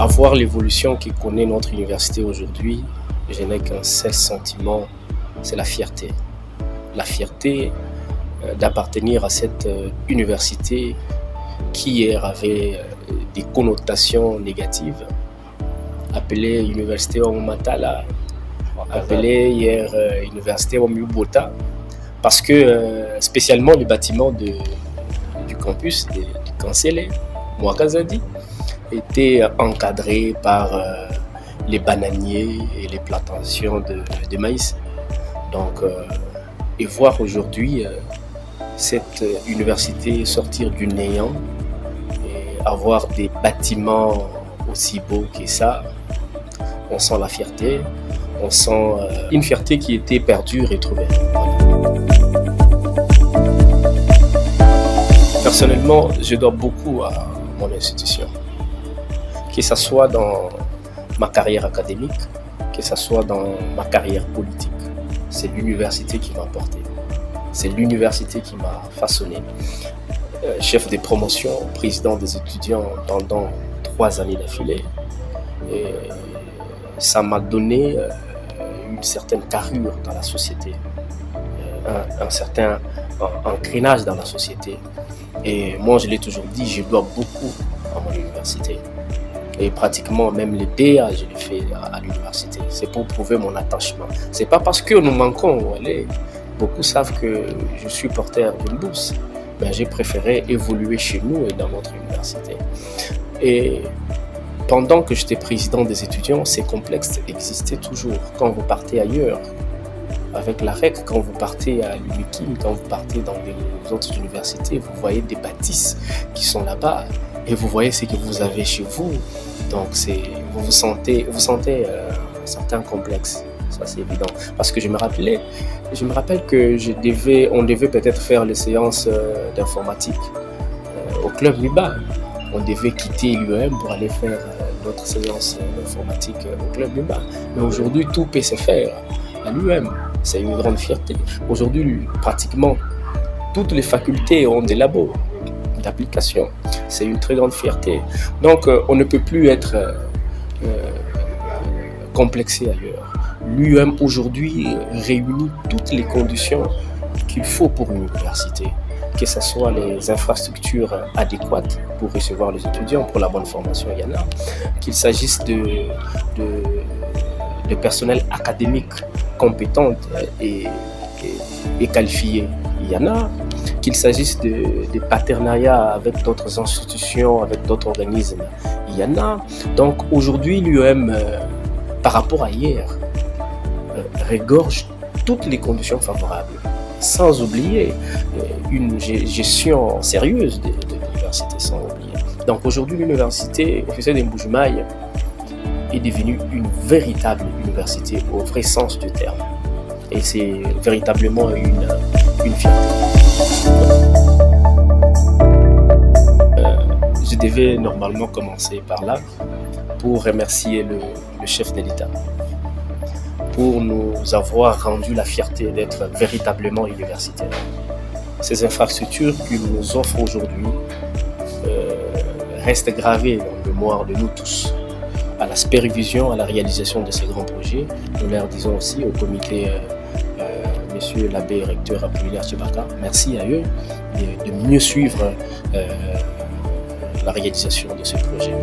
voir l'évolution que connaît notre université aujourd'hui, je n'ai qu'un seul sentiment, c'est la fierté. La fierté d'appartenir à cette université qui hier avait des connotations négatives, appelée Université Matala, appelée hier Université Mubota, parce que spécialement le bâtiment du campus du Kansele, Mwakazadi, était encadré par les bananiers et les plantations de maïs. Donc, et voir aujourd'hui cette université sortir du néant et avoir des bâtiments aussi beaux que ça, on sent la fierté, on sent une fierté qui était perdue, retrouvée. Personnellement, je dois beaucoup à mon institution. Que ce soit dans ma carrière académique, que ce soit dans ma carrière politique. C'est l'université qui m'a porté. C'est l'université qui m'a façonné. Chef des promotions, président des étudiants pendant 3 années d'affilée. Et ça m'a donné une certaine carrure dans la société, un certain ancrage dans la société. Et moi, je l'ai toujours dit, je dois beaucoup à mon université. Et pratiquement même les DA, je l'ai fait à l'université. C'est pour prouver mon attachement. C'est pas parce que nous manquons où aller. Beaucoup savent que je suis porteur d'une bourse. Mais j'ai préféré évoluer chez nous et dans notre université. Et pendant que j'étais président des étudiants, ces complexes existaient toujours. Quand vous partez ailleurs, avec la REC, quand vous partez à l'UNIKIM, quand vous partez dans les autres universités, vous voyez des bâtisses qui sont là-bas. Et vous voyez ce que vous avez chez vous, donc vous sentez un certain complexe, ça c'est évident. Parce que je me rappelle que on devait peut-être faire les séances d'informatique au club Nuba. On devait quitter l'UEM pour aller faire d'autres séances d'informatique au club Nuba. Mais aujourd'hui, tout peut se faire à l'UEM. C'est une grande fierté. Aujourd'hui, pratiquement toutes les facultés ont des labos d'application. C'est une très grande fierté. Donc, on ne peut plus être complexé ailleurs. L'UEM aujourd'hui réunit toutes les conditions qu'il faut pour une université, que ce soit les infrastructures adéquates pour recevoir les étudiants, pour la bonne formation, il y en a, qu'il s'agisse de personnel académique compétent et qualifié, il y en a, qu'il s'agisse de partenariats avec d'autres institutions, avec d'autres organismes, il y en a. Donc aujourd'hui, l'UEM, par rapport à hier, regorge toutes les conditions favorables, sans oublier une gestion sérieuse de l'université, sans oublier. Donc aujourd'hui, l'université officielle de Mbujimayi est devenue une véritable université au vrai sens du terme. Et c'est véritablement une fierté. Je devais normalement commencer par là pour remercier le chef de l'État pour nous avoir rendu la fierté d'être véritablement universitaire. Ces infrastructures qu'il nous offre aujourd'hui restent gravées dans le mémoire de nous tous. À la supervision, à la réalisation de ces grands projets, nous leur disons aussi au comité Monsieur l'abbé recteur Apollinaire Tchibaka, merci à eux de mieux suivre la réalisation de ce projet.